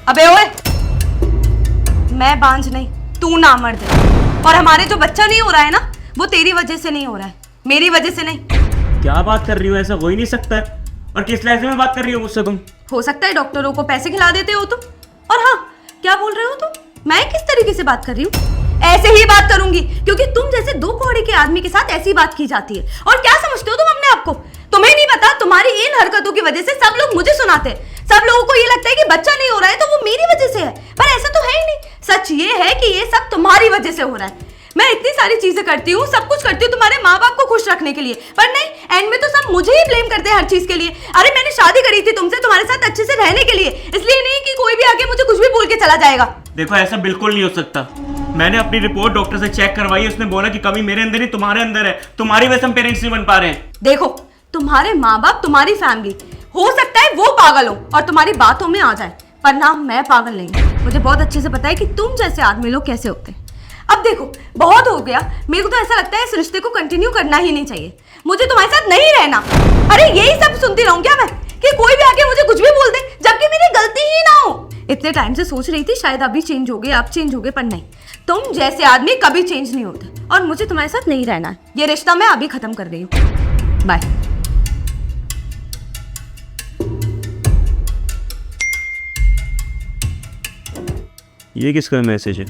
अबे ओए, मैं बांझ नहीं, तू नामर्द है। और हमारे जो बच्चा नहीं हो रहा है ना, वो तेरी वजह से नहीं हो रहा है, मेरी वजह से नहीं। क्या बात कर रही हो? ऐसा हो ही नहीं सकता है। और किस लहजे में बात कर रही हो मुझसे तुम? हो सकता है डॉक्टरों को पैसे खिला देते हो तुम। और हाँ, क्या बोल रहे हो तुम? मैं किस तरीके से बात कर रही हूँ? ऐसे ही बात करूंगी, क्योंकि तुम जैसे दो कौड़े के आदमी के साथ ऐसी बात की जाती है। और क्या समझते हो तुम अपने आप को? तुम्हें नहीं पता, तुम्हारी इन हरकतों की वजह से सब लोग मुझे सुनाते हैं। सब लोगों को ये लगता है कि बच्चा नहीं हो रहा है तो वो मेरी वजह से है, पर ऐसा तो है ही नहीं। सच ये है कि ये सब तुम्हारी वजह से हो रहा है। मैं इतनी सारी चीजें करती हूँ, सब कुछ करती हूँ तुम्हारे माँ बाप को खुश रखने के लिए, पर नहीं, एंड में तो सब मुझे ही ब्लेम करते हैं हर चीज के लिए। अरे मैंने शादी करी थी तुमसे तुम्हारे साथ अच्छे से रहने के लिए, इसलिए नहीं कि कोई भी आके मुझे कुछ भी बोल के चला जाएगा। देखो, ऐसा बिल्कुल नहीं हो सकता। मैंने अपनी रिपोर्ट डॉक्टर से चेक करवाई, उसने बोला कि कमी मेरे अंदर नहीं तुम्हारे अंदर है। तुम्हारी वजह से हम पेरेंट्स नहीं बन पा रहे हैं। देखो, तुम्हारे माँ बाप, तुम्हारी फैमिली, हो सकता है वो पागल हो और तुम्हारी बातों में आ जाए, पर ना, मैं पागल नहीं हूँ। मुझे बहुत अच्छे से पता है कि तुम जैसे आदमी लोग कैसे होते हैं। अब देखो, बहुत हो गया। मेरे को तो ऐसा लगता है इस रिश्ते को कंटिन्यू करना ही नहीं चाहिए। मुझे तुम्हारे साथ नहीं रहना। अरे यही सब सुनती रहूं क्या मैं, कि कोई भी आके मुझे कुछ भी बोल दे, जबकि मेरी गलती ही ना हो। इतने टाइम से सोच रही थी शायद अभी चेंज हो गए, आप चेंज हो गए, पर नहीं, तुम जैसे आदमी कभी चेंज नहीं होते। और मुझे तुम्हारे साथ नहीं रहना है। ये रिश्ता मैं अभी खत्म कर रही हूँ। बाय। ये किसका मैसेज है?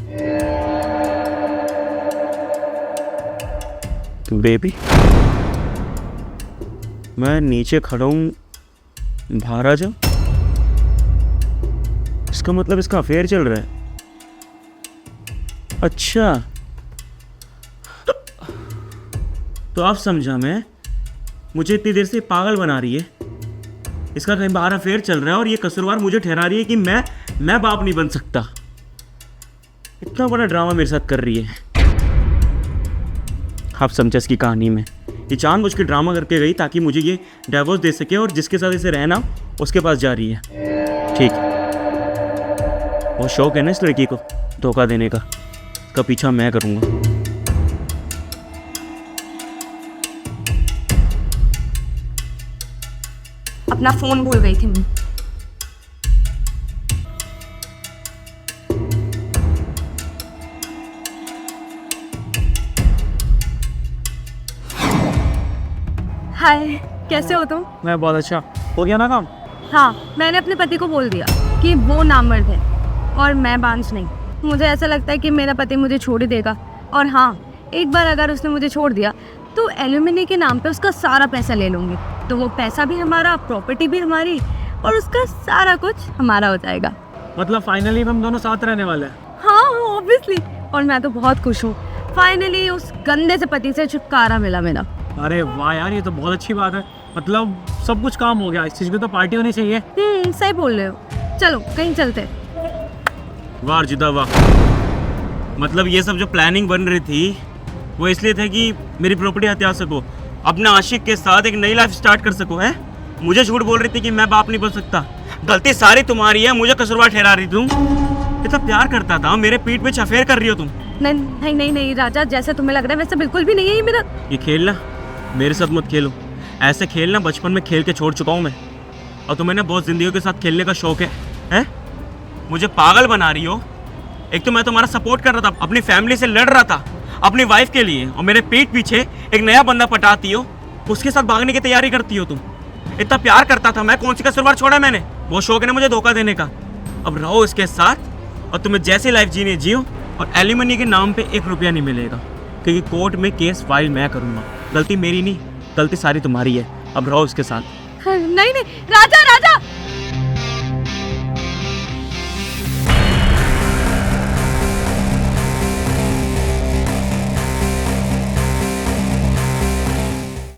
बेबी, मैं नीचे खड़ा हूँ, बाहर आ जा। इसका मतलब इसका अफेयर चल रहा है। अच्छा, तो आप समझा मैं, मुझे इतनी देर से पागल बना रही है। इसका कहीं बाहर अफेयर चल रहा है और ये कसूरवार मुझे ठहरा रही है कि मैं बाप नहीं बन सकता। इतना बड़ा ड्रामा मेरे साथ कर रही है। आप समझा इसकी कहानी में, ये जानबूझ के ड्रामा करके गई ताकि मुझे ये डिवोर्स दे सके, और जिसके साथ इसे रहना उसके पास जा रही है। ठीक है, वो शौक है ना इस लड़की को धोखा देने का, इसका पीछा मैं करूँगा। अपना फोन भूल गई थी मैं। हाय, कैसे हो तुम? मैं बहुत अच्छा। हो गया ना काम? हाँ, मैंने अपने पति को बोल दिया कि वो नामर्द है और मैं बांझ नहीं। मुझे ऐसा लगता है कि मेरा पति मुझे छोड़ ही देगा। और हाँ, एक बार अगर उसने मुझे छोड़ दिया तो एल्यूमिनी के नाम पे उसका सारा पैसा ले लूँगी। तो वो पैसा भी हमारा, प्रॉपर्टी भी हमारी, और उसका सारा कुछ हमारा हो जाएगा। मतलब फाइनली हम दोनों साथ रहने वाले हैं? हाँ, ऑब्वियसली। और मैं तो बहुत खुश हूँ, फाइनली उस गंदे से पति से छुटकारा मिला मेरा। अरे वाह यार, ये तो बहुत अच्छी बात है। मतलब सब कुछ काम हो गया, इस चीज़ की तो पार्टी होनी चाहिए। सही बोल रहे हो। चलो कहीं चलते। वाह अर्जिता वाह। मतलब ये सब जो प्लानिंग बन रही थी वो इसलिए थे कि मेरी प्रॉपर्टी हत्या सको, अपने आशिक के साथ एक नई लाइफ स्टार्ट कर सको। है, मुझे झूठ बोल रही थी कि मैं बाप नहीं बन सकता। गलती सारी तुम्हारी है, मुझे कसूरवार ठहरा रही तुम। इतना प्यार करता था, मेरे पीठ पे अफेयर कर रही हो तुम। नहीं नहीं नहीं राजा, जैसे तुम्हें लग रहा है वैसे बिल्कुल भी नहीं है ये मेरा। ये खेलना मेरे साथ मत खेलो। ऐसे खेलना बचपन में खेल के छोड़ चुका हूँ मैं, और तुम्हें ना बहुत जिंदगियों के साथ खेलने का शौक है? मुझे पागल बना रही हो। एक तो मैं तुम्हारा सपोर्ट कर रहा था, अपनी फैमिली से लड़ रहा था अपनी वाइफ के लिए, और मेरे पीठ पीछे एक नया बंदा पटाती हो, उसके साथ भागने की तैयारी करती हो तुम। इतना प्यार करता था मैं, कौन सी कसूरवार छोड़ा मैंने? वो शौक है ना मुझे धोखा देने का। अब रहो इसके साथ और तुम्हें जैसी लाइफ जीने जियो, और एलिमनी के नाम पे 1 रुपया नहीं मिलेगा, क्योंकि कोर्ट में केस फाइल मैं करूँगा। गलती मेरी नहीं, गलती सारी तुम्हारी है। अब रहो इसके साथ। नहीं नहीं राजा, राजा